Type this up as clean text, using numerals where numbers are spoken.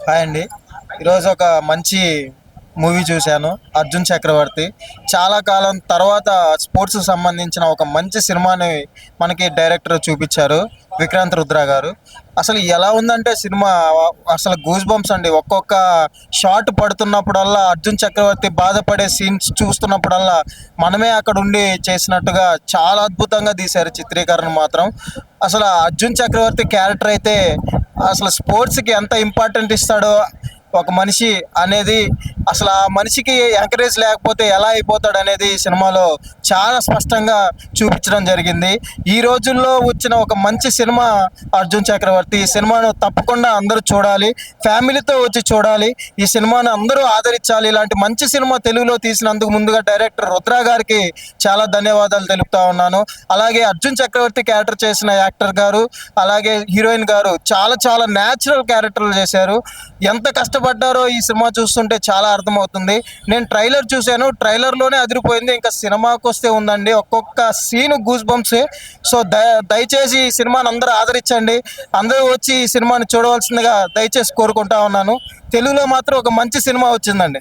Hi అండి. ఈరోజు ఒక మంచి మూవీ చూశాను, 'అర్జున్ చక్రవర్తి'. చాలా కాలం తర్వాత స్పోర్ట్స్‌కి సంబంధించిన ఒక మంచి సినిమాని మనకి డైరెక్టర్ చూపిచ్చారు, విక్రాంత్ రుద్ర గారు. అసలు ఎలా ఉందంటే సినిమా అసలు గూస్ బంప్స్ అండి. ఒక్కొక్క షాట్ పడుతున్నప్పుడల్లా, 'అర్జున్ చక్రవర్తి' బాధపడే సీన్స్ చూస్తున్నప్పుడల్లా మనమే అక్కడుండి చేసినట్టుగా చాలా అద్భుతంగా తీశారు చిత్రీకరణ మాత్రం. అసలు 'అర్జున్ చక్రవర్తి' క్యారెక్టర్ అయితే అసలు స్పోర్ట్స్‌కి ఎంత ఇంపార్టెంట్ ఇస్తాడో ఒక మనిషి అనేది, అసలు ఆ మనిషికి ఎంకరేజ్ లేకపోతే ఎలా అయిపోతాడు అనేది ఈ సినిమాలో చాలా స్పష్టంగా చూపించడం జరిగింది. ఈ రోజుల్లో వచ్చిన ఒక మంచి సినిమా 'అర్జున్ చక్రవర్తి'. ఈ సినిమాను తప్పకుండా అందరూ చూడాలి, ఫ్యామిలీతో వచ్చి చూడాలి. ఈ సినిమాను అందరూ ఆదరించాలి. ఇలాంటి మంచి సినిమా తెలుగులో తీసినందుకు ముందుగా డైరెక్టర్ రుద్ర గారికి చాలా ధన్యవాదాలు తెలుపుతా ఉన్నాను. అలాగే 'అర్జున్ చక్రవర్తి' క్యారెక్టర్ చేసిన యాక్టర్ గారు, అలాగే హీరోయిన్ గారు చాలా చాలా న్యాచురల్ క్యారెక్టర్లు చేశారు. ఎంత కష్టపడ్డారో ఈ సినిమా చూస్తుంటే చాలా అర్థమవుతుంది. నేను ట్రైలర్ చూశాను, ట్రైలర్లోనే అదిరిపోయింది. ఇంకా సినిమాకి వస్తే ఉందండి, ఒక్కొక్క సీను గూస్ బంప్స్. సో దయచేసి ఈ సినిమాని అందరూ ఆదరించండి. అందరూ వచ్చి ఈ సినిమాని చూడవలసిందిగా దయచేసి కోరుకుంటా ఉన్నాను. తెలుగులో మాత్రం ఒక మంచి సినిమా వచ్చిందండి.